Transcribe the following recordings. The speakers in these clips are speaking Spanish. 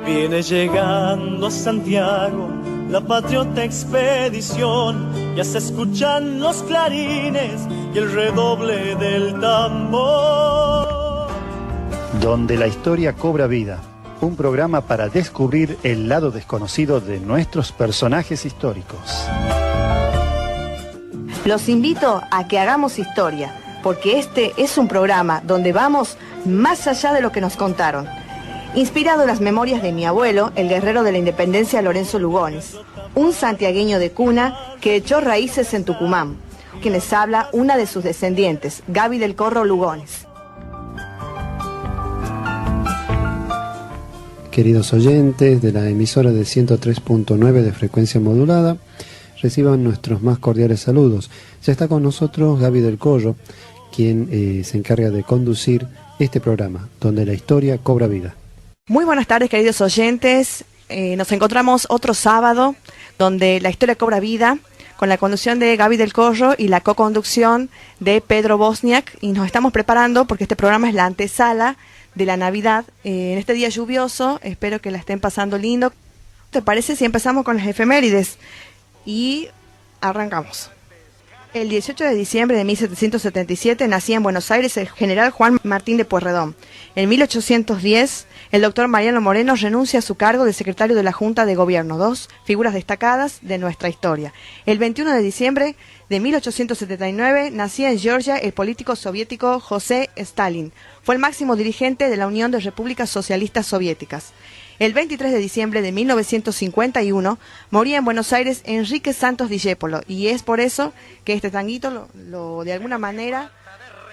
Viene llegando a Santiago la patriota expedición, ya se escuchan los clarines y el redoble del tambor. Donde la historia cobra vida, un programa para descubrir el lado desconocido de nuestros personajes históricos. Los invito a que hagamos historia, porque este es un programa donde vamos más allá de lo que nos contaron. Inspirado en las memorias de mi abuelo, el guerrero de la independencia Lorenzo Lugones, un santiagueño de cuna que echó raíces en Tucumán, quien les habla una de sus descendientes, Gaby del Corro Lugones. Queridos oyentes de la emisora de 103.9 de frecuencia modulada, reciban nuestros más cordiales saludos. Ya está con nosotros Gaby del Corro, quien se encarga de conducir este programa, donde la historia cobra vida. Muy buenas tardes, queridos oyentes. Nos encontramos otro sábado donde la historia cobra vida, con la conducción de Gaby del Corro y la co-conducción de Pedro Bosniak, y nos estamos preparando porque este programa es la antesala de la Navidad. En este día lluvioso, espero que la estén pasando lindo. ¿Te parece si empezamos con las efemérides? Y arrancamos. El 18 de diciembre de 1777 nacía en Buenos Aires el general Juan Martín de Pueyrredón. En 1810, el doctor Mariano Moreno renuncia a su cargo de secretario de la Junta de Gobierno, dos figuras destacadas de nuestra historia. El 21 de diciembre de 1879 nacía en Georgia el político soviético José Stalin. Fue el máximo dirigente de la Unión de Repúblicas Socialistas Soviéticas. El 23 de diciembre de 1951 moría en Buenos Aires Enrique Santos Discépolo, y es por eso que este tanguito de alguna manera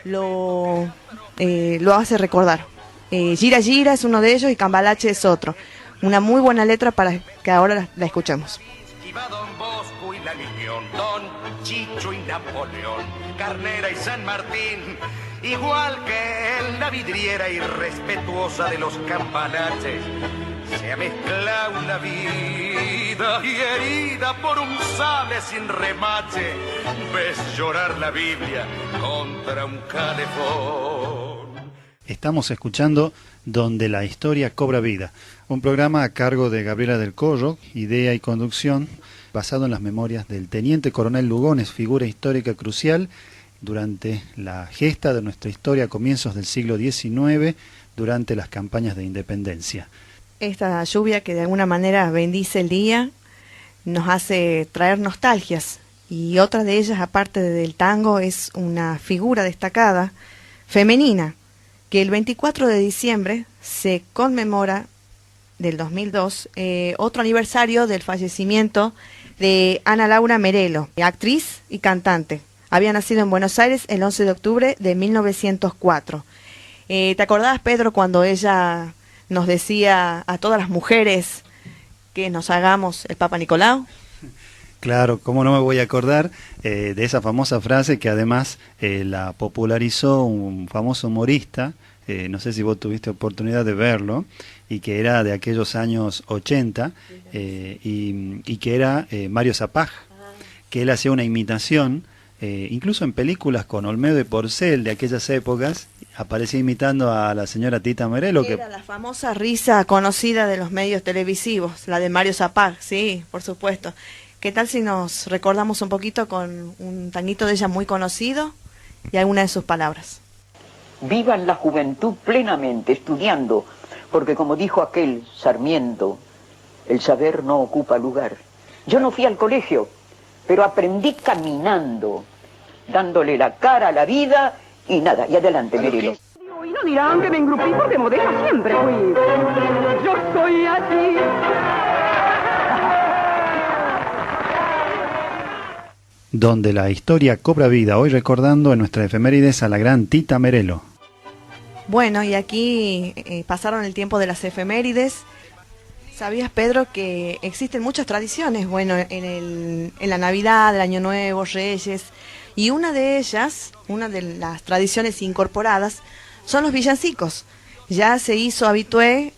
lo hace recordar. Gira Gira es uno de ellos y Cambalache es otro. Una muy buena letra para que ahora la escuchemos. Don Bosco y la Legión, Don Chicho y Napoleón, Carnera y San Martín, igual que él, la vidriera irrespetuosa de los Cambalaches. Se ha mezclado la vida y herida por un sable sin remache. Ves llorar la Biblia contra un calefón. Estamos escuchando Donde la historia cobra vida, un programa a cargo de Gabriela del Corro, idea y conducción, basado en las memorias del teniente coronel Lugones, figura histórica crucial durante la gesta de nuestra historia a comienzos del siglo XIX, durante las campañas de independencia. Esta lluvia que de alguna manera bendice el día nos hace traer nostalgias, y otra de ellas, aparte del tango, es una figura destacada femenina que el 24 de diciembre se conmemora del 2002 otro aniversario del fallecimiento de Ana Laura Merelo, actriz y cantante. Había nacido en Buenos Aires el 11 de octubre de 1904. ¿Te acordás, Pedro, cuando ella nos decía a todas las mujeres que nos hagamos el Papa Nicolau? Claro, cómo no me voy a acordar de esa famosa frase que además la popularizó un famoso humorista, no sé si vos tuviste oportunidad de verlo, y que era de aquellos años 80, y que era Mario Zapag, que él hacía una imitación, incluso en películas con Olmedo y Porcel de aquellas épocas, aparecía imitando a la señora Tita Merelo. Era la famosa risa conocida de los medios televisivos, la de Mario Zapag, sí, por supuesto. ¿Qué tal si nos recordamos un poquito con un tanguito de ella muy conocido y alguna de sus palabras? Vivan la juventud plenamente, estudiando, porque como dijo aquel Sarmiento, el saber no ocupa lugar. Yo no fui al colegio, pero aprendí caminando, dándole la cara a la vida y nada, y adelante, Merelo. Y no dirán que me engrupí porque modesta siempre fui. Yo soy así. Donde la historia cobra vida, hoy recordando en nuestra efemérides a la gran Tita Merelo. Bueno, y aquí pasaron el tiempo de las efemérides. ¿Sabías, Pedro, que existen muchas tradiciones? Bueno, en la Navidad, el Año Nuevo, Reyes, y una de ellas, una de las tradiciones incorporadas, son los villancicos. Ya se hizo habitué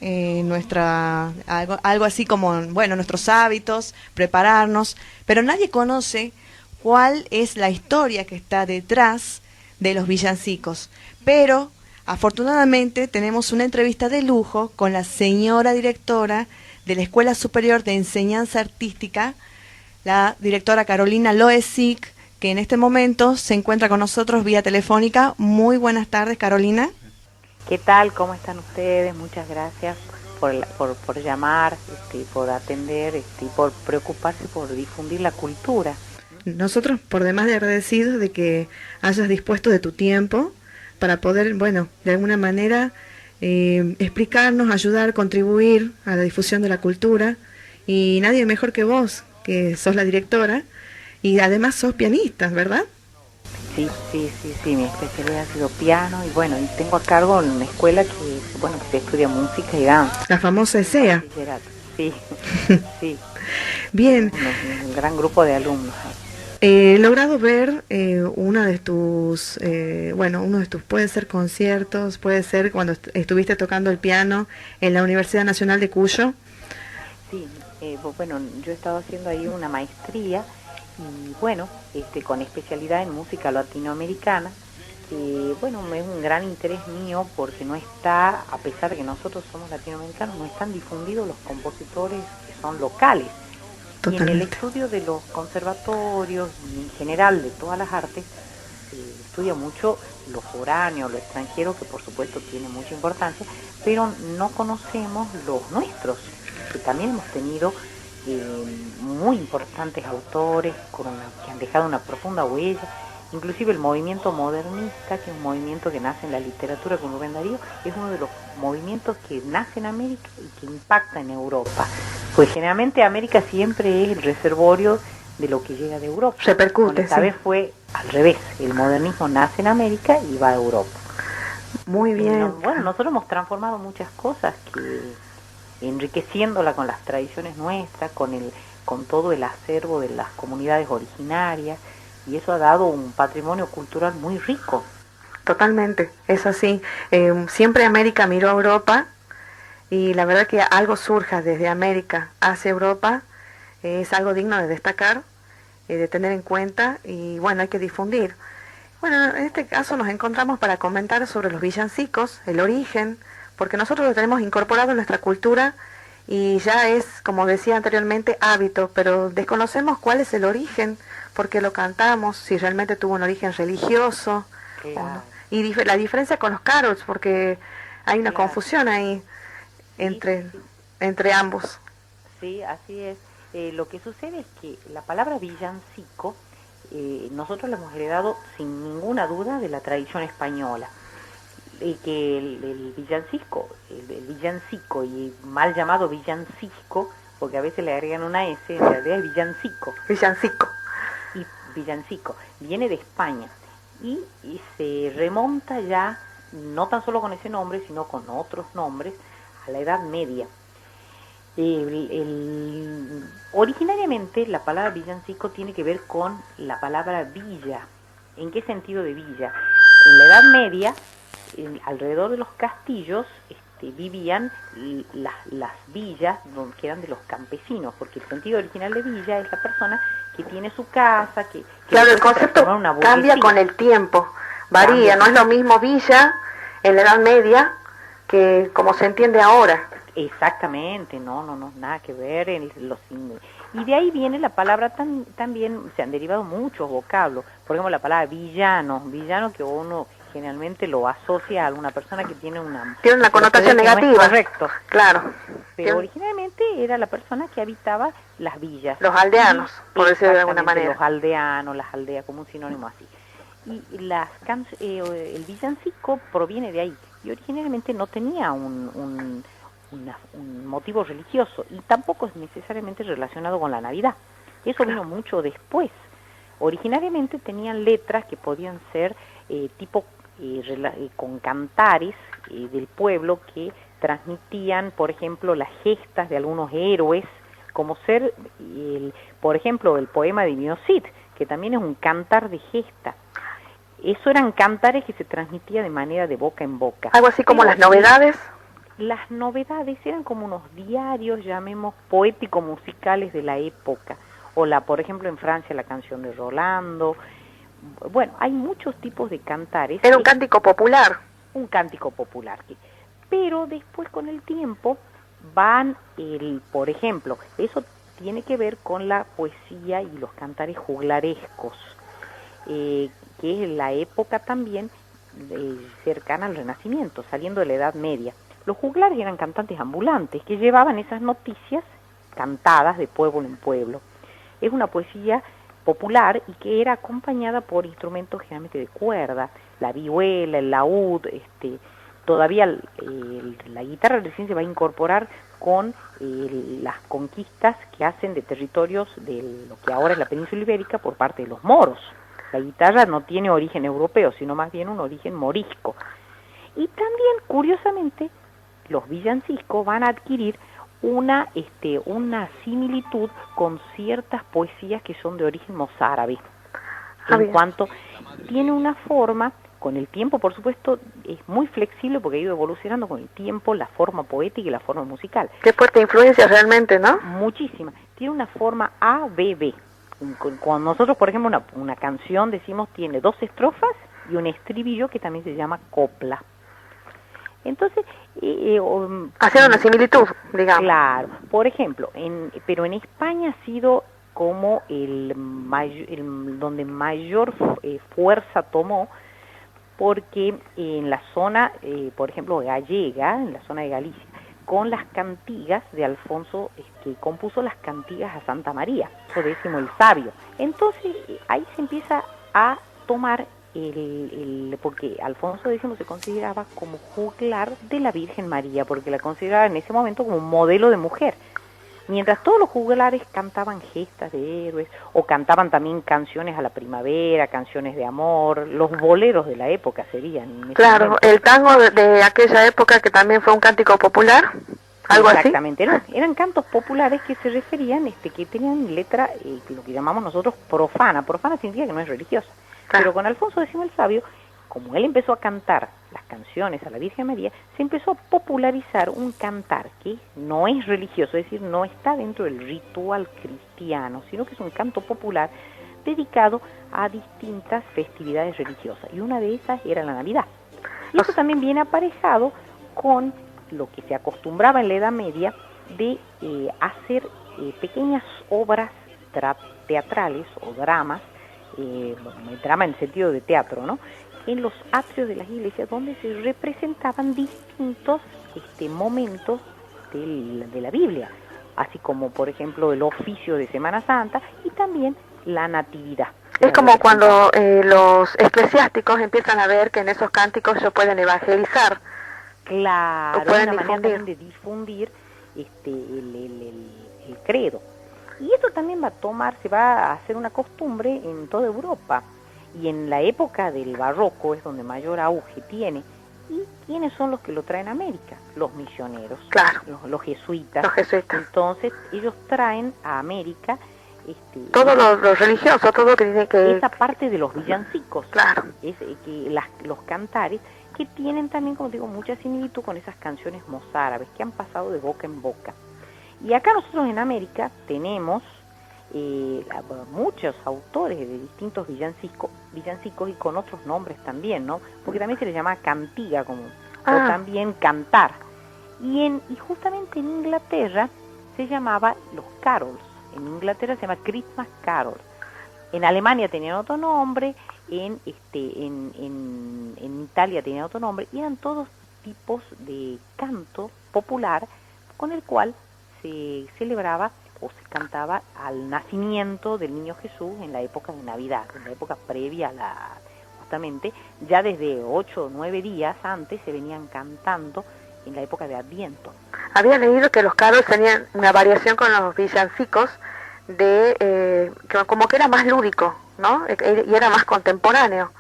algo así como, bueno, nuestros hábitos, prepararnos, pero nadie conoce cuál es la historia que está detrás de los villancicos. Pero Afortunadamente tenemos una entrevista de lujo con la señora directora de la Escuela Superior de Enseñanza Artística, la directora Carolina Loesic, que en este momento se encuentra con nosotros vía telefónica. Muy buenas tardes, Carolina. ¿Qué tal? ¿Cómo están ustedes? Muchas gracias por llamar, por atender, por preocuparse por difundir la cultura. Nosotros por demás de agradecidos de que hayas dispuesto de tu tiempo para poder, bueno, de alguna manera explicarnos, ayudar, contribuir a la difusión de la cultura. Y nadie mejor que vos, que sos la directora y además sos pianista, ¿verdad? Sí, mi especialidad ha sido piano y bueno, y tengo a cargo una escuela que se estudia música y danza. La famosa ESEA. Sí, sí. Bien. Un gran grupo de alumnos. He logrado ver uno de tus, puede ser conciertos, puede ser cuando estuviste tocando el piano en la Universidad Nacional de Cuyo. Sí, yo he estado haciendo ahí una maestría y bueno, con especialidad en música latinoamericana, es un gran interés mío porque no está, a pesar de que nosotros somos latinoamericanos, no están difundidos los compositores que son locales. Totalmente. Y en el estudio de los conservatorios y en general de todas las artes, estudia mucho lo foráneo, lo extranjero, que por supuesto tiene mucha importancia, pero no conocemos los nuestros, que también hemos tenido muy importantes autores que han dejado una profunda huella, inclusive el movimiento modernista, que es un movimiento que nace en la literatura con Rubén Darío, es uno de los movimientos que nace en América y que impacta en Europa, pues generalmente América siempre es el reservorio de lo que llega de Europa. Repercute, esta vez fue al revés, el modernismo nace en América y va a Europa. Muy bien. Nosotros hemos transformado muchas cosas enriqueciéndola con las tradiciones nuestras, con todo el acervo de las comunidades originarias, y eso ha dado un patrimonio cultural muy rico. Totalmente, es así. Siempre América miró a Europa y la verdad que algo surja desde América hacia Europa es algo digno de destacar, de tener en cuenta y hay que difundir. Bueno, en este caso nos encontramos para comentar sobre los villancicos, el origen, porque nosotros lo tenemos incorporado en nuestra cultura y ya es, como decía anteriormente, hábito, pero desconocemos cuál es el origen, por qué lo cantamos, si realmente tuvo un origen religioso, claro. ¿o no? Y la diferencia con los carols, porque hay una confusión ahí entre ambos. Sí, así es. Lo que sucede es que la palabra villancico nosotros la hemos heredado sin ninguna duda de la tradición española. Y que el villancico y mal llamado villancico, porque a veces le agregan una S, en realidad es villancico. Y villancico viene de España y se remonta ya, no tan solo con ese nombre, sino con otros nombres, a la Edad Media. Originariamente la palabra villancico tiene que ver con la palabra villa. ¿En qué sentido de villa? En la Edad Media, alrededor de los castillos vivían las villas que eran de los campesinos, porque el sentido original de villa es la persona que tiene su casa, que claro, el concepto cambia con el tiempo, varía, no es lo mismo villa en la Edad Media que como se entiende ahora. Exactamente, no, nada que ver y de ahí viene la palabra también, se han derivado muchos vocablos, por ejemplo la palabra villano que uno generalmente lo asocia a alguna persona que tiene una connotación negativa. No es correcto. Claro. Pero originalmente era la persona que habitaba las villas. Los aldeanos, por decirlo de alguna manera. Los aldeanos, las aldeas, como un sinónimo así. Y el villancico proviene de ahí. Y originalmente no tenía un motivo religioso y tampoco es necesariamente relacionado con la Navidad. Eso vino mucho después. Originariamente tenían letras que podían ser con cantares del pueblo que transmitían, por ejemplo, las gestas de algunos héroes, como ser, por ejemplo, el poema de Divino Cid, que también es un cantar de gesta. Eso eran cantares que se transmitía de manera de boca en boca. Algo así como las novedades. Las novedades eran como unos diarios, llamemos, poético-musicales de la época. O por ejemplo, en Francia, la canción de Rolando. Bueno, hay muchos tipos de cantares. Era un cántico popular. un cántico popular. Pero después con el tiempo van, por ejemplo, eso tiene que ver con la poesía y los cantares juglarescos, que es la época también cercana al Renacimiento, saliendo de la Edad Media. Los juglares eran cantantes ambulantes que llevaban esas noticias cantadas de pueblo en pueblo. Es una poesía popular y que era acompañada por instrumentos generalmente de cuerda, la vihuela, el laúd, todavía la guitarra recién se va a incorporar con las conquistas que hacen de territorios de lo que ahora es la península ibérica por parte de los moros. La guitarra no tiene origen europeo, sino más bien un origen morisco. Y también, curiosamente, los villancicos van a adquirir una similitud con ciertas poesías que son de origen mozárabe. En cuanto tiene una forma, con el tiempo, por supuesto, es muy flexible porque ha ido evolucionando con el tiempo la forma poética y la forma musical. Qué fuerte influencia realmente, ¿no? Muchísima. Tiene una forma ABB. Cuando nosotros, por ejemplo, una canción decimos tiene 2 estrofas y un estribillo que también se llama copla. Entonces, hacer una similitud, digamos. Claro. Por ejemplo, pero en España ha sido como donde mayor fuerza tomó, porque en la zona, por ejemplo, gallega, en la zona de Galicia, con las cantigas de Alfonso, que compuso las cantigas a Santa María, eso décimo el sabio. Entonces, ahí se empieza a tomar porque Alfonso X se consideraba como juglar de la Virgen María, porque la consideraba en ese momento como un modelo de mujer. Mientras todos los juglares cantaban gestas de héroes, o cantaban también canciones a la primavera, canciones de amor, los boleros de la época serían. Claro, el tango de aquella época que también fue un cántico popular, algo exactamente, así. Exactamente, eran cantos populares que se referían, que tenían letra, lo que llamamos nosotros profana. Profana significa que no es religiosa. Claro. Pero con Alfonso X el Sabio, como él empezó a cantar las canciones a la Virgen María, se empezó a popularizar un cantar que no es religioso, es decir, no está dentro del ritual cristiano, sino que es un canto popular dedicado a distintas festividades religiosas, y una de esas era la Navidad. Y eso también viene aparejado con lo que se acostumbraba en la Edad Media de hacer pequeñas obras teatrales o dramas, drama en el sentido de teatro, ¿no?, en los atrios de las iglesias, donde se representaban distintos momentos de la Biblia, así como, por ejemplo, el oficio de Semana Santa y también la Natividad. Es como cuando los eclesiásticos empiezan a ver que en esos cánticos ellos pueden evangelizar. Claro, pueden una manera también de difundir el credo. Y esto también se va a hacer una costumbre en toda Europa. Y en la época del barroco es donde mayor auge tiene. ¿Y quiénes son los que lo traen a América? Los misioneros, claro, los jesuitas. Los jesuitas. Entonces ellos traen a América todo lo religioso, todo que tiene que... Esa parte de los villancicos, claro, los cantares, que tienen también, como digo, mucha similitud con esas canciones mozárabes que han pasado de boca en boca. Y acá nosotros en América tenemos muchos autores de distintos villancicos y con otros nombres también, ¿no? Porque también se les llama cantiga o también cantar. Y justamente en Inglaterra se llamaba los carols. En Inglaterra se llama Christmas Carol. En Alemania tenían otro nombre, en Italia tenían otro nombre, y eran todos tipos de canto popular con el cual se celebraba o se cantaba al nacimiento del niño Jesús en la época de Navidad, en la época previa a justamente, ya desde 8 o 9 días antes se venían cantando en la época de Adviento. Había leído que los carols tenían una variación con los villancicos como que era más lúdico, ¿no? Y era más contemporáneo.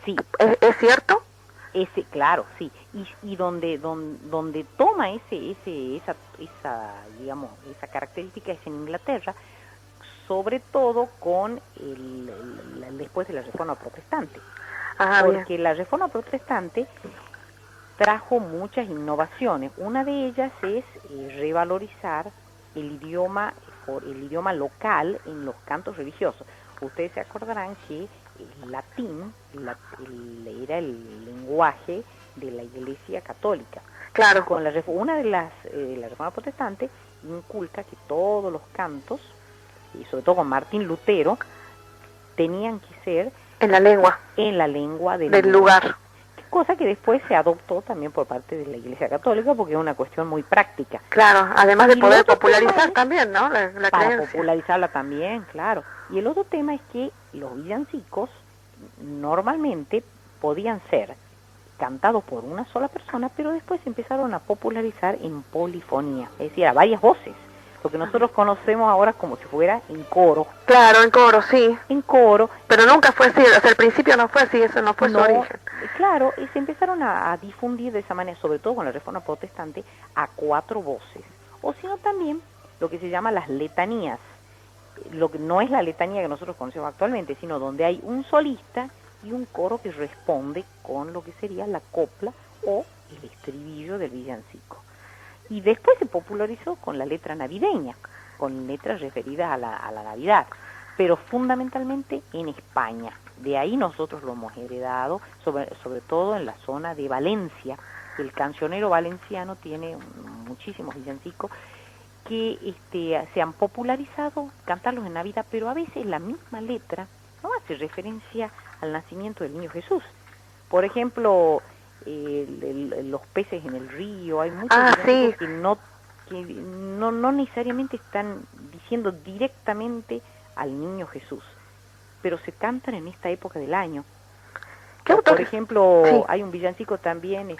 Sí. ¿Es cierto? Claro, sí. Y donde toma esa característica es en Inglaterra, sobre todo con después de la Reforma Protestante. Porque bien. La Reforma Protestante trajo muchas innovaciones. Una de ellas es revalorizar el idioma local en los cantos religiosos. Ustedes se acordarán que el latín era el lenguaje de la Iglesia Católica. Claro. Con una de la Reforma Protestante inculca que todos los cantos, y sobre todo con Martín Lutero, tenían que ser en la lengua del lugar. Cosa que después se adoptó también por parte de la Iglesia Católica porque es una cuestión muy práctica. Claro, además de poder popularizar también, ¿no? La para creencia. Popularizarla también, claro. Y el otro tema es que los villancicos normalmente podían ser cantados por una sola persona, pero después se empezaron a popularizar en polifonía, es decir, a varias voces. Lo que nosotros conocemos ahora como si fuera en coro. Claro, en coro, sí. En coro. Pero nunca fue así, o sea, al principio no fue así, eso no fue su origen. Claro, y se empezaron a difundir de esa manera, sobre todo con la Reforma Protestante, a 4 voces. O sino también lo que se llama las letanías. Lo que no es la letanía que nosotros conocemos actualmente, sino donde hay un solista y un coro que responde con lo que sería la copla o el estribillo del villancico. Y después se popularizó con la letra navideña, con letras referidas a la Navidad, pero fundamentalmente en España. De ahí nosotros lo hemos heredado, sobre todo en la zona de Valencia. El cancionero valenciano tiene muchísimos villancicos que se han popularizado, cantarlos en Navidad, pero a veces la misma letra no hace referencia al nacimiento del niño Jesús. Por ejemplo, los peces en el río, hay muchos sí. que no necesariamente están diciendo directamente al niño Jesús, pero se cantan en esta época del año. Por ejemplo, sí. Hay un villancico también,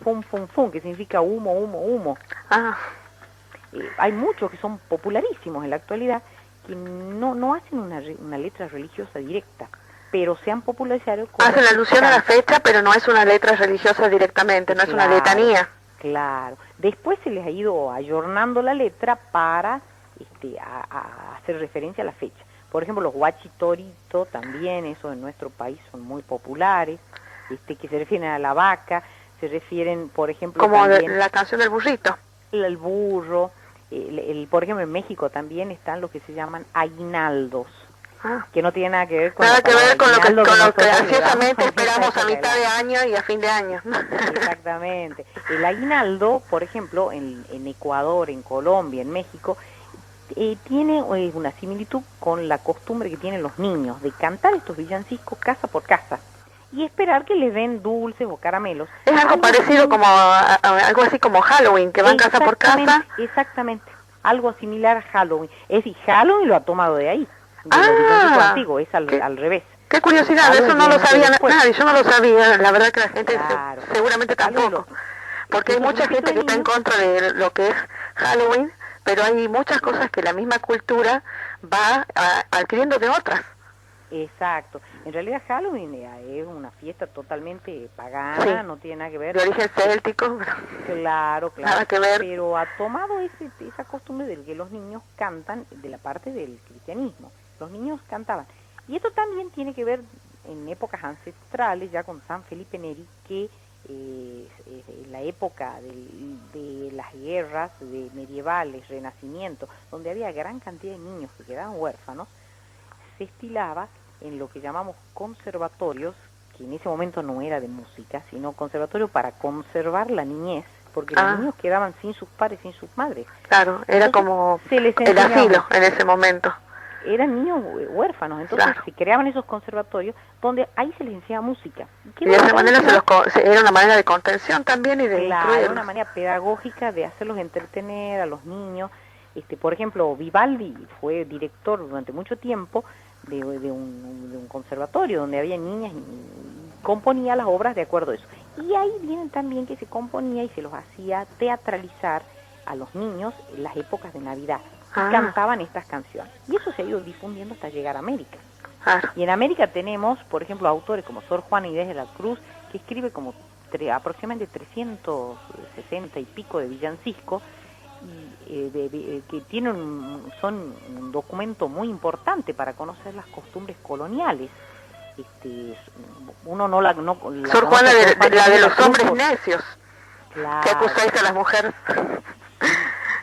fum, fum, fum, que significa humo, humo, humo. Hay muchos que son popularísimos en la actualidad, que no hacen una letra religiosa directa, pero se han popularizado. Hacen alusión a la fecha, pero no es una letra religiosa directamente, no es una letanía. Claro. Después se les ha ido ayornando la letra para a hacer referencia a la fecha. Por ejemplo, los guachitorito también, eso en nuestro país son muy populares, que se refieren a la vaca, se refieren, por ejemplo, como también la canción del burrito. El burro, por ejemplo, en México también están lo que se llaman aguinaldos. Que no tiene nada que ver con lo que ansiosamente esperamos a mitad de año y a fin de año. Exactamente. El aguinaldo, por ejemplo, en Ecuador, en Colombia, en México, tiene una similitud con la costumbre que tienen los niños de cantar estos villancicos casa por casa y esperar que les den dulces o caramelos. Es algo parecido como algo así como Halloween, que van casa por casa. Exactamente, algo similar a Halloween. Es decir, Halloween lo ha tomado de ahí. De los villancicos antiguos, es al revés. Qué curiosidad, eso no lo sabía nadie, yo no lo sabía, la verdad que la gente seguramente tampoco, porque hay mucha gente que está en contra de lo que es Halloween, pero hay muchas cosas que la misma cultura va adquiriendo de otras. Exacto, en realidad Halloween es una fiesta totalmente pagana, no tiene nada que ver. De origen céltico. Claro, nada que ver. Pero ha tomado esa costumbre de que los niños cantan de la parte del cristianismo. Los niños cantaban. Y esto también tiene que ver en épocas ancestrales, ya con San Felipe Neri, que en la época de las guerras medievales, renacimiento, donde había gran cantidad de niños que quedaban huérfanos, se estilaba en lo que llamamos conservatorios, que en ese momento no era de música, sino conservatorio para conservar la niñez, porque los niños quedaban sin sus padres, sin sus madres. Claro, era entonces, como el asilo en ese momento. Eran niños huérfanos, entonces se creaban esos conservatorios donde ahí se les enseñaba música. Y de esa manera era una manera de contención también y de era una manera pedagógica de hacerlos entretener a los niños. Por ejemplo, Vivaldi fue director durante mucho tiempo de un conservatorio donde había niñas y componía las obras de acuerdo a eso. Y ahí vienen también que se componía y se los hacía teatralizar a los niños en las épocas de Navidad. Cantaban estas canciones. Y eso se ha ido difundiendo hasta llegar a América. Y en América tenemos, por ejemplo, autores como Sor Juana Inés de la Cruz, que escribe como aproximadamente 360 y pico de villancicos, que son un documento muy importante para conocer las costumbres coloniales. Uno no la Sor Juana, la de los hombres necios, que acusáis a las mujeres.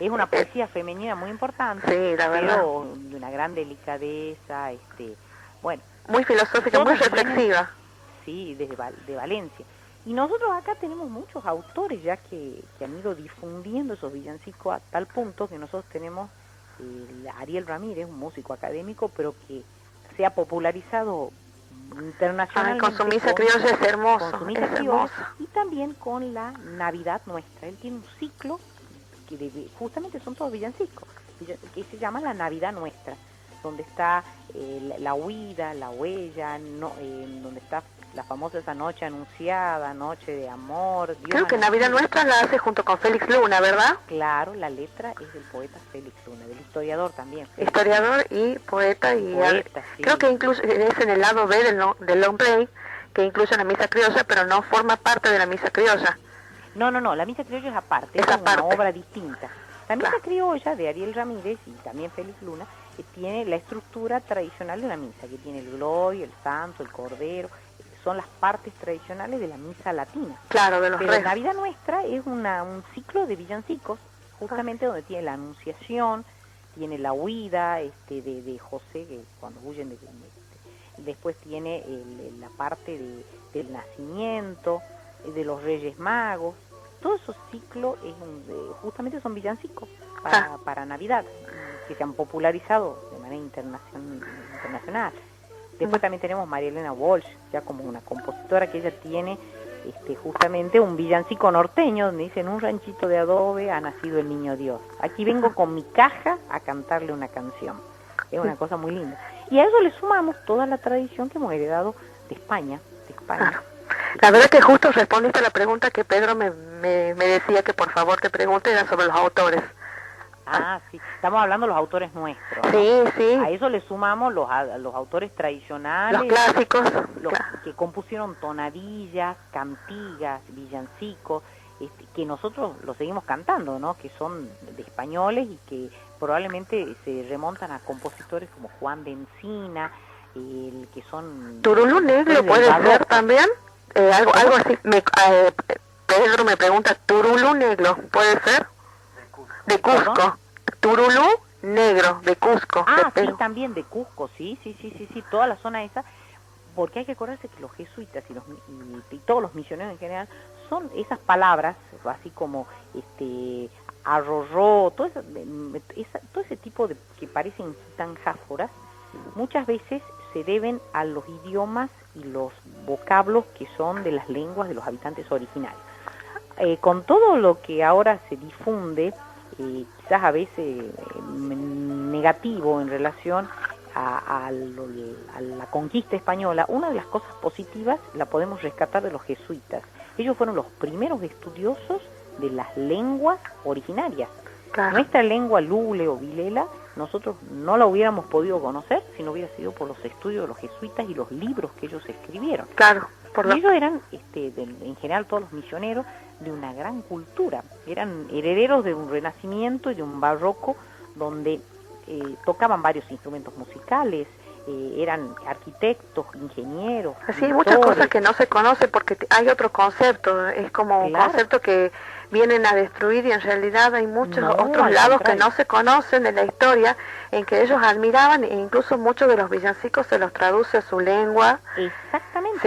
Es una poesía femenina muy importante, sí, la verdad. pero de una gran delicadeza, bueno, muy filosófica, muy reflexiva. Sí, de Valencia. Y nosotros acá tenemos muchos autores ya que han ido difundiendo esos villancicos a tal punto que nosotros tenemos Ariel Ramírez, un músico académico, pero que se ha popularizado internacionalmente. Con su misa criolla es hermoso, con su misa es criolla, hermoso. y también con la Navidad Nuestra. Él tiene un ciclo que justamente son todos villancicos, que se llama la Navidad Nuestra, donde está la huida, la huella, donde está la famosa esa noche anunciada, noche de amor. Dios Creo que Navidad Nuestra la hace junto con Félix Luna, ¿verdad? Claro, la letra es del poeta Félix Luna, del historiador también. Historiador y poeta. Y sí. Creo que incluso es en el lado B del long play, que incluye la misa criolla, pero no forma parte de la misa criolla. No, la misa criolla es aparte, es una obra distinta. La misa criolla de Ariel Ramírez y también Félix Luna tiene la estructura tradicional de la misa, que tiene el gloria, el santo, el cordero, son las partes tradicionales de la misa latina. Claro, de los Pero reyes. Navidad Nuestra es un ciclo de villancicos, justamente donde tiene la anunciación, tiene la huida de José, que cuando huyen después tiene la parte del nacimiento, de los Reyes Magos. Todo esos ciclos justamente son villancicos para Navidad, que se han popularizado de manera internacional. Después también tenemos María Elena Walsh, ya como una compositora, que ella tiene justamente un villancico norteño donde dice: en un ranchito de adobe ha nacido el niño Dios. Aquí vengo con mi caja a cantarle una canción. Es una cosa muy linda. Y a eso le sumamos toda la tradición que hemos heredado de España. La verdad que justo respondiste a la pregunta que Pedro me decía que por favor te pregunte, era sobre los autores. Sí, estamos hablando de los autores nuestros, ¿no? Sí. A eso le sumamos los autores tradicionales, los clásicos, que compusieron tonadillas, cantigas, villancicos, que nosotros los seguimos cantando, ¿no? Que son de españoles y que probablemente se remontan a compositores como Juan de Encina, que son... Turulú Negro puede ser también, algo así. Pedro me pregunta, Turulú Negro puede ser. De Cusco. ¿Perdón? Turulú Negro, de Cusco. Sí, también de Cusco, sí, toda la zona esa, porque hay que acordarse que los jesuitas y todos los misioneros en general son esas palabras, así como arrorró, todo ese tipo de que parecen tanjáforas, muchas veces se deben a los idiomas y los vocablos que son de las lenguas de los habitantes originarios. Con todo lo que ahora se difunde, quizás a veces negativo en relación a la conquista española, una de las cosas positivas la podemos rescatar de los jesuitas. Ellos fueron los primeros estudiosos de las lenguas originarias. Claro. Nuestra lengua lule o vilela, nosotros no la hubiéramos podido conocer si no hubiera sido por los estudios de los jesuitas y los libros que ellos escribieron. Claro. Y ellos eran, en general todos los misioneros, de una gran cultura. Eran herederos de un renacimiento y de un barroco donde tocaban varios instrumentos musicales, eran arquitectos, ingenieros. Así hay muchas cosas que no se conocen porque hay otro concepto, es como un concepto que vienen a destruir y en realidad hay muchos otros lados que no se conocen de la historia, en que ellos admiraban e incluso muchos de los villancicos se los traduce a su lengua. Exactamente.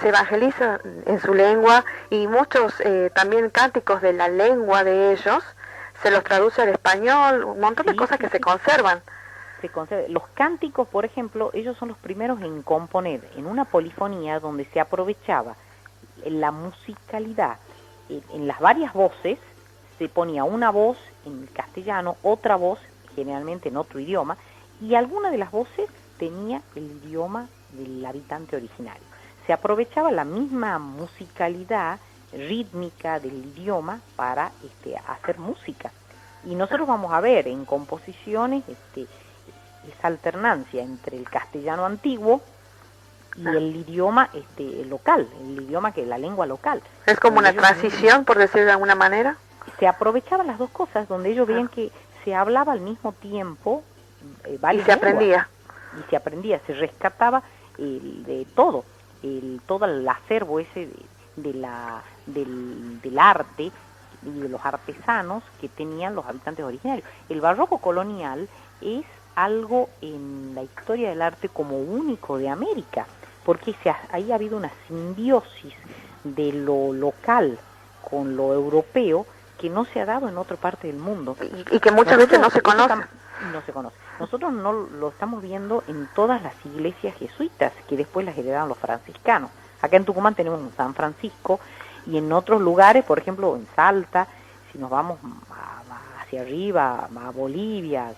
Se evangeliza en su lengua y muchos también cánticos de la lengua de ellos se los traduce al español, un montón de cosas que se conservan. Los cánticos, por ejemplo, ellos son los primeros en componer en una polifonía donde se aprovechaba la musicalidad. En las varias voces se ponía una voz en castellano, otra voz generalmente en otro idioma, y alguna de las voces tenía el idioma del habitante originario. Se aprovechaba la misma musicalidad rítmica del idioma para hacer música. Y nosotros vamos a ver en composiciones esa alternancia entre el castellano antiguo y el idioma local, el idioma la lengua local. Es como una transición, por decirlo de alguna manera. Se aprovechaban las dos cosas, donde ellos veían que se hablaba al mismo tiempo y se aprendía. Y se aprendía, se rescataba de todo el acervo ese del arte y de los artesanos que tenían los habitantes originarios. El barroco colonial es algo en la historia del arte como único de América, porque ahí ha habido una simbiosis de lo local con lo europeo que no se ha dado en otra parte del mundo. Y que muchas veces no se conoce. No se conoce. Nosotros no lo estamos viendo en todas las iglesias jesuitas, que después las heredaron los franciscanos. Acá en Tucumán tenemos un San Francisco, y en otros lugares, por ejemplo en Salta, si nos vamos hacia arriba, a Bolivia,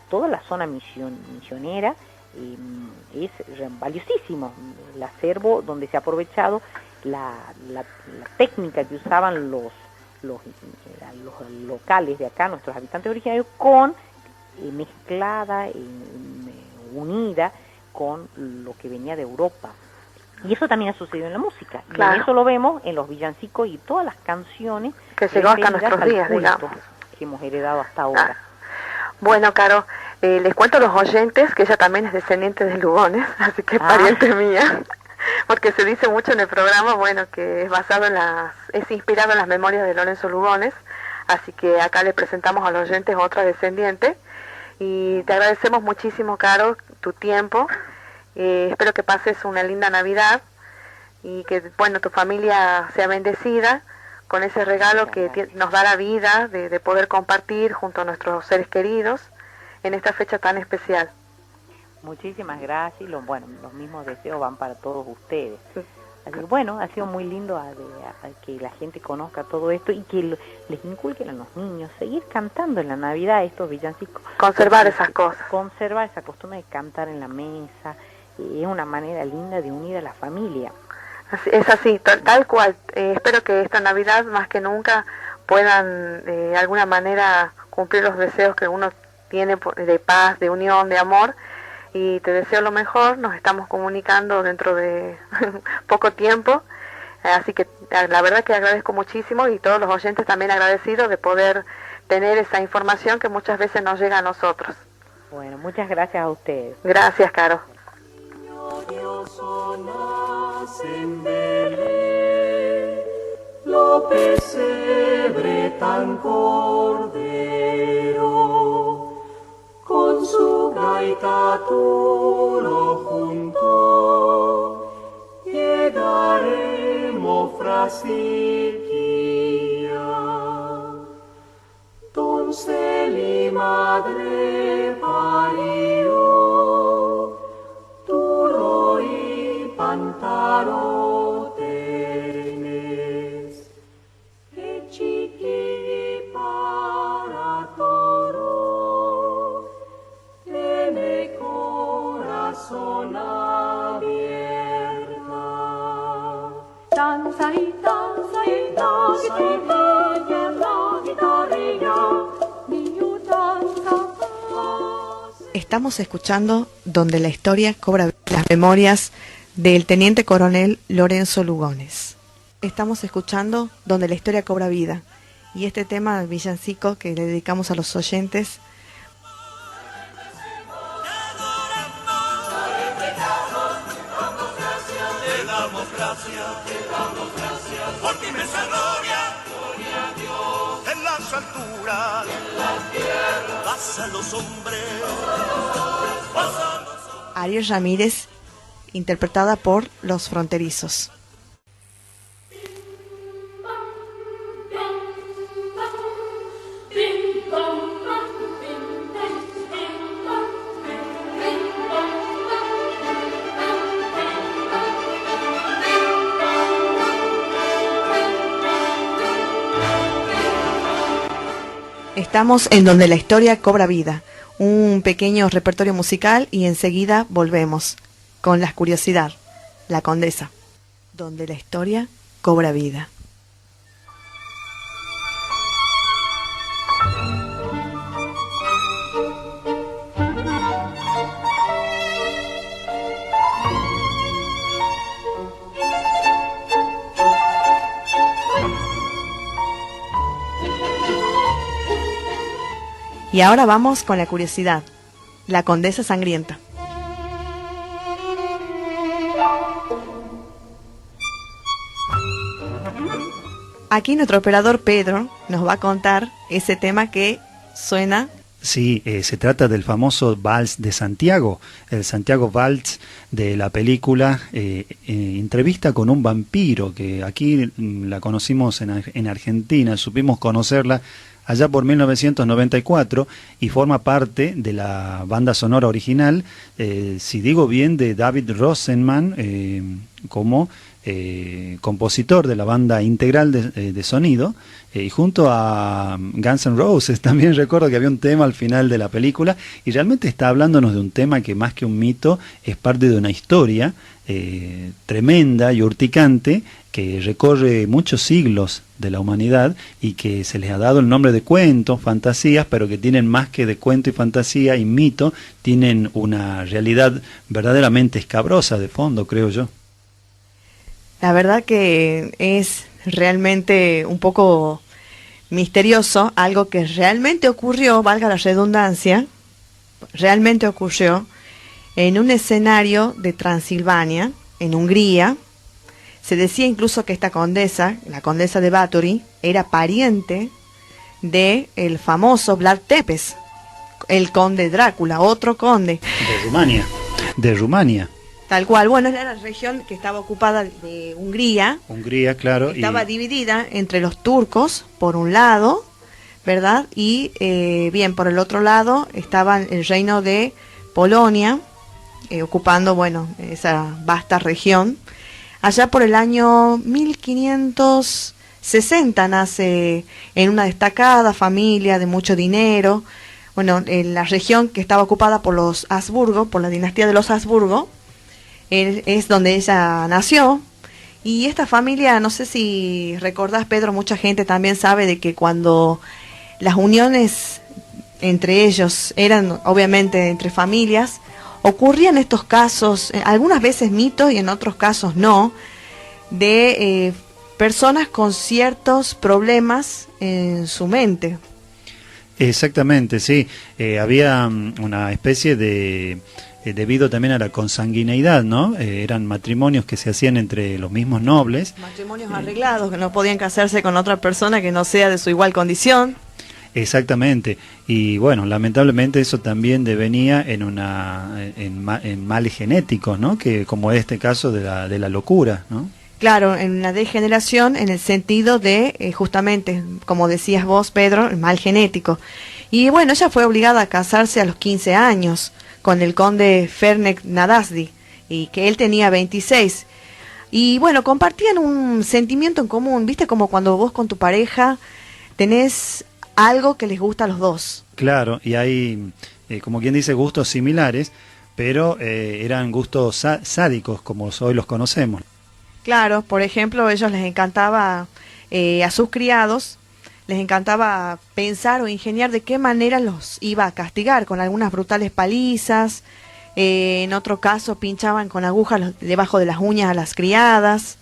toda la zona misionera, es valiosísimo el acervo donde se ha aprovechado la técnica que usaban los locales de acá, nuestros habitantes originarios, con mezclada, unida con lo que venía de Europa. Y eso también ha sucedido en la música. Claro. Y eso lo vemos en los villancicos y todas las canciones que llegó hasta nuestros días, digamos, que hemos heredado hasta ahora. Bueno, Caro, les cuento a los oyentes que ella también es descendiente de Lugones, así que es pariente mía, porque se dice mucho en el programa, bueno, que es basado es inspirado en las memorias de Lorenzo Lugones, así que acá le presentamos a los oyentes otra descendiente, y te agradecemos muchísimo, Caro, tu tiempo. Espero que pases una linda Navidad y que, bueno, tu familia sea bendecida con ese regalo que nos da la vida de poder compartir junto a nuestros seres queridos en esta fecha tan especial. Muchísimas gracias, y los mismos deseos van para todos ustedes. Así que, bueno, ha sido muy lindo a que la gente conozca todo esto y que les inculquen a los niños seguir cantando en la Navidad estos villancicos. Conservar esas cosas. Conservar esa costumbre de cantar en la mesa. Es una manera linda de unir a la familia. Es así, tal cual. Espero que esta Navidad más que nunca puedan de alguna manera cumplir los deseos que uno tiene de paz, de unión, de amor, y te deseo lo mejor. Nos estamos comunicando dentro de poco tiempo, así que la verdad que agradezco muchísimo, y todos los oyentes también agradecidos de poder tener esa información que muchas veces nos llega a nosotros. Bueno, muchas gracias a ustedes. Gracias, Caro. En Belén, lo pesebre tan cordero, con su gaita tú lo juntó, llegaremos Frasiquilla, doncel y madre parió, Turo y Pantaro tenés, que chiqui para toro, tiene corazón abierto. Danza y danza y danza y la guitarrilla, niño danza. Estamos escuchando Donde la historia cobra las memorias del teniente coronel Lorenzo Lugones. Estamos escuchando Donde la historia cobra vida, y este tema villancico que le dedicamos a los oyentes. Te damos gracias por tu inmensa gloria a Dios. En las alturas, en la tierra, pasan los hombres, pasan los hombres. Ariel Ramírez, interpretada por Los Fronterizos. Estamos en Donde la historia cobra vida, un pequeño repertorio musical, y enseguida volvemos con la curiosidad, La Condesa, donde la historia cobra vida. Y ahora vamos con la curiosidad, La Condesa Sangrienta. Aquí nuestro operador Pedro nos va a contar ese tema que suena Sí, se trata del famoso Vals de Santiago, el Santiago Vals de la película Entrevista con un vampiro, que aquí la conocimos en Argentina, supimos conocerla allá por 1994 y forma parte de la banda sonora original, si digo bien, de David Rosenman como compositor de la banda integral de sonido, y junto a Guns N' Roses también recuerdo que había un tema al final de la película, y realmente está hablándonos de un tema que más que un mito es parte de una historia tremenda y urticante que recorre muchos siglos de la humanidad y que se les ha dado el nombre de cuentos, fantasías, pero que tienen más que de cuento y fantasía y mito, tienen una realidad verdaderamente escabrosa de fondo, creo yo. La verdad que es realmente un poco misterioso, algo que realmente ocurrió, valga la redundancia, realmente ocurrió en un escenario de Transilvania, en Hungría. Se decía incluso que esta condesa, la condesa de Báthory, era pariente de el famoso Vlad Tepes, el conde Drácula, otro conde. De Rumania. Tal cual, bueno, era la región que estaba ocupada de Hungría. Hungría, claro. Estaba dividida entre los turcos, por un lado, ¿verdad? Y bien, por el otro lado estaba el reino de Polonia, ocupando, bueno, esa vasta región. Allá por el año 1560 nace en una destacada familia de mucho dinero. Bueno, en la región que estaba ocupada por los Habsburgo, por la dinastía de los Habsburgo, es donde ella nació. Y esta familia, no sé si recordás, Pedro, mucha gente también sabe de que cuando las uniones entre ellos eran obviamente entre familias, ocurrían estos casos, algunas veces mitos y en otros casos no, de personas con ciertos problemas en su mente. Exactamente, sí. Había una especie de debido también a la consanguineidad, ¿no? Eran matrimonios que se hacían entre los mismos nobles. Matrimonios arreglados, que no podían casarse con otra persona que no sea de su igual condición. Exactamente, y bueno, lamentablemente eso también devenía en males genéticos, ¿no? Que como este caso de la locura, ¿no? Claro, en la degeneración, en el sentido de, justamente, como decías vos, Pedro, el mal genético. Y bueno, ella fue obligada a casarse a los 15 años con el conde Fernek Nadasdi, y que él tenía 26. Y bueno, compartían un sentimiento en común, ¿viste? Como cuando vos con tu pareja tenés algo que les gusta a los dos. Claro, y hay, como quien dice, gustos similares, pero eran gustos sádicos, como hoy los conocemos. Claro, por ejemplo, a ellos les encantaba, a sus criados, les encantaba pensar o ingeniar de qué manera los iba a castigar, con algunas brutales palizas, en otro caso pinchaban con agujas debajo de las uñas a las criadas.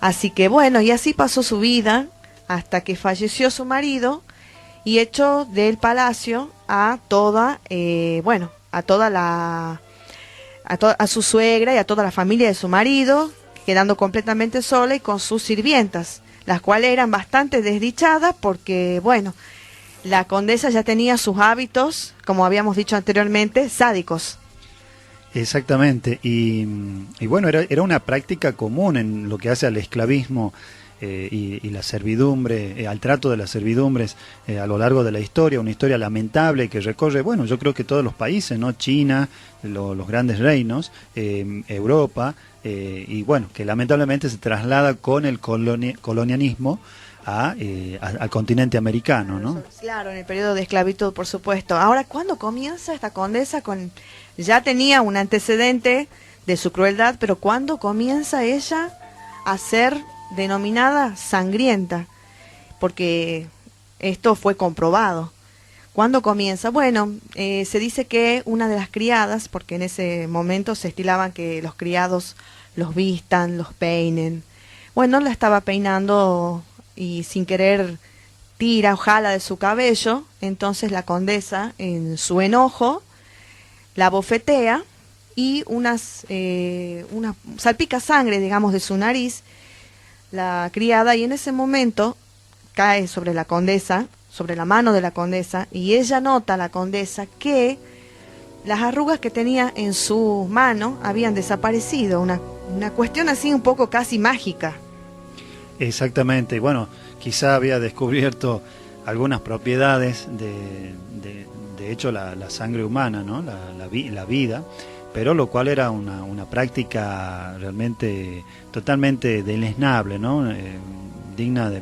Así que bueno, y así pasó su vida hasta que falleció su marido y echó del palacio a toda, a su suegra y a toda la familia de su marido, quedando completamente sola y con sus sirvientas, las cuales eran bastante desdichadas porque, bueno, la condesa ya tenía sus hábitos, como habíamos dicho anteriormente, sádicos. Exactamente, y bueno, era una práctica común en lo que hace al esclavismo y la servidumbre, al trato de las servidumbres a lo largo de la historia, una historia lamentable que recorre, bueno, yo creo que todos los países, ¿no? China, los grandes reinos, Europa, y bueno, que lamentablemente se traslada con el colonialismo al continente americano, ¿no? Claro, en el periodo de esclavitud, por supuesto. Ahora, ¿cuándo comienza esta condesa ya tenía un antecedente de su crueldad, pero cuándo comienza ella a ser denominada sangrienta? Porque esto fue comprobado. ¿Cuándo comienza? Bueno, se dice que una de las criadas, porque en ese momento se estilaban que los criados los vistan, los peinen. Bueno, la estaba peinando y sin querer tira o jala de su cabello. Entonces la condesa, en su enojo, la bofetea y una salpica sangre, digamos, de su nariz, la criada, y en ese momento cae sobre la condesa sobre la mano de la condesa, y ella nota, la condesa, que las arrugas que tenía en su mano habían desaparecido, una cuestión así un poco casi mágica. Exactamente, bueno, quizá había descubierto algunas propiedades de hecho la sangre humana, ¿no? La vida, pero lo cual era una práctica realmente totalmente deleznable, ¿no?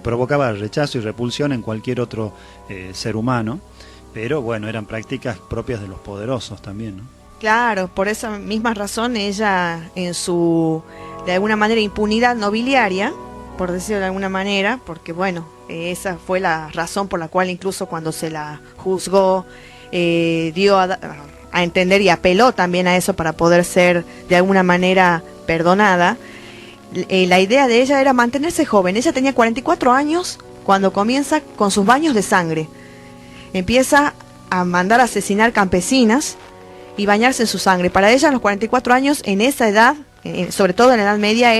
Provocaba rechazo y repulsión en cualquier otro ser humano, pero bueno, eran prácticas propias de los poderosos también, ¿no? Claro, por esa misma razón ella, en su, de alguna manera, impunidad nobiliaria, por decirlo de alguna manera, porque bueno, esa fue la razón por la cual incluso cuando se la juzgó, dio a entender y apeló también a eso para poder ser de alguna manera perdonada. La idea de ella era mantenerse joven. Ella tenía 44 años cuando comienza con sus baños de sangre. Empieza a mandar a asesinar campesinas y bañarse en su sangre. Para ella, a los 44 años, en esa edad, sobre todo en la Edad Media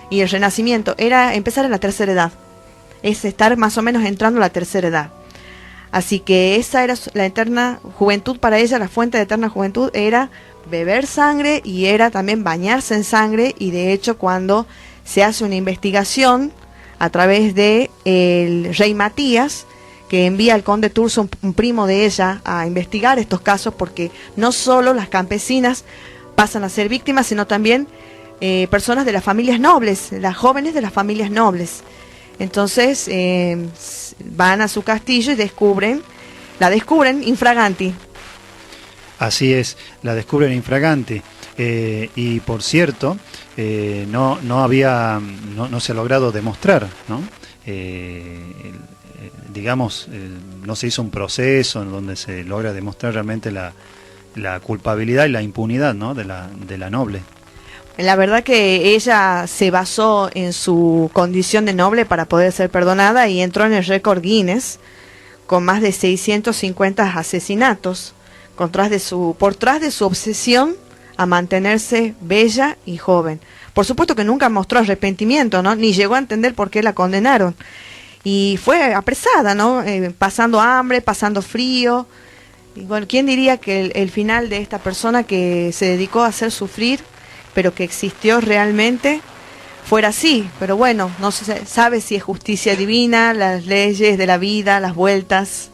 y el Renacimiento, era empezar en la tercera edad. Es estar más o menos entrando a la tercera edad. Así que esa era la eterna juventud para ella, la fuente de eterna juventud era beber sangre y era también bañarse en sangre. Y de hecho, cuando se hace una investigación a través de el rey Matías, que envía al conde Turso, un primo de ella, a investigar estos casos, porque no solo las campesinas pasan a ser víctimas, sino también personas de las familias nobles, las jóvenes de las familias nobles. Entonces van a su castillo y la descubren infraganti. Así es, la descubren infraganti. Y por cierto, no se ha logrado demostrar, ¿no? No se hizo un proceso en donde se logra demostrar realmente la culpabilidad y la impunidad, ¿no? de la noble. La verdad que ella se basó en su condición de noble para poder ser perdonada y entró en el récord Guinness con más de 650 asesinatos por tras de su obsesión a mantenerse bella y joven. Por supuesto que nunca mostró arrepentimiento, ¿no? Ni llegó a entender por qué la condenaron. Y fue apresada, ¿no? Pasando hambre, pasando frío. Y bueno, ¿quién diría que el final de esta persona que se dedicó a hacer sufrir, pero que existió realmente, fuera así? Pero bueno, no se sabe si es justicia divina, las leyes de la vida, las vueltas.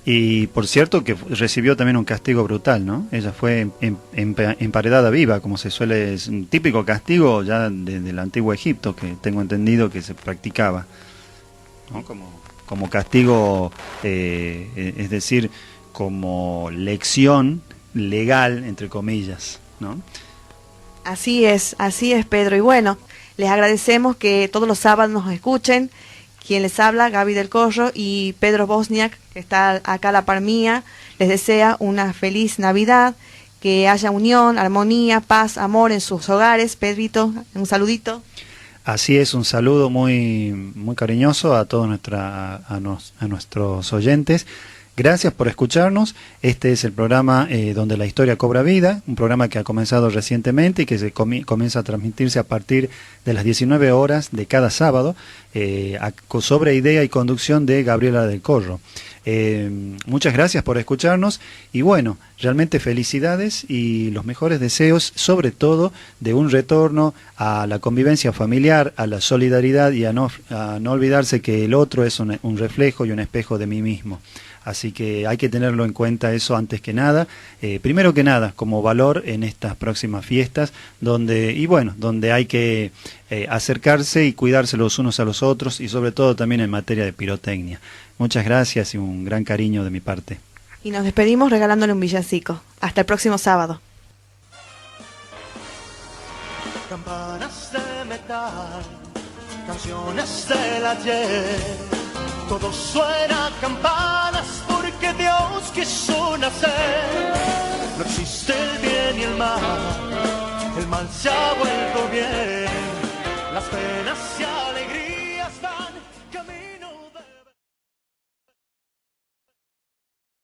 Y por cierto que recibió también un castigo brutal, ¿no? Ella fue emparedada viva, como se suele, es un típico castigo ya del antiguo Egipto, que tengo entendido que se practicaba, ¿no? Como castigo, es decir, como lección legal, entre comillas, ¿no? Así es, Pedro. Y bueno, les agradecemos que todos los sábados nos escuchen. Quien les habla, Gaby del Corro, y Pedro Bosniak, que está acá a la par mía, les desea una feliz Navidad, que haya unión, armonía, paz, amor en sus hogares. Pedrito, un saludito. Así es, un saludo muy, muy cariñoso a todos nuestros oyentes. Gracias por escucharnos. Este es el programa donde la historia cobra vida, un programa que ha comenzado recientemente y que comienza a transmitirse a partir de las 19 horas de cada sábado, sobre idea y conducción de Gabriela del Corro. Muchas gracias por escucharnos y bueno, realmente felicidades y los mejores deseos, sobre todo de un retorno a la convivencia familiar, a la solidaridad y a no olvidarse que el otro es un reflejo y un espejo de mí mismo. Así que hay que tenerlo en cuenta eso antes que nada, primero que nada como valor en estas próximas fiestas, donde hay que acercarse y cuidarse los unos a los otros y sobre todo también en materia de pirotecnia. Muchas gracias y un gran cariño de mi parte. Y nos despedimos regalándole un villancico. Hasta el próximo sábado. Campanas de metal, canciones del ayer, todo suena a campanas porque Dios quiso nacer. No existe el bien y el mal se ha vuelto bien, las penas se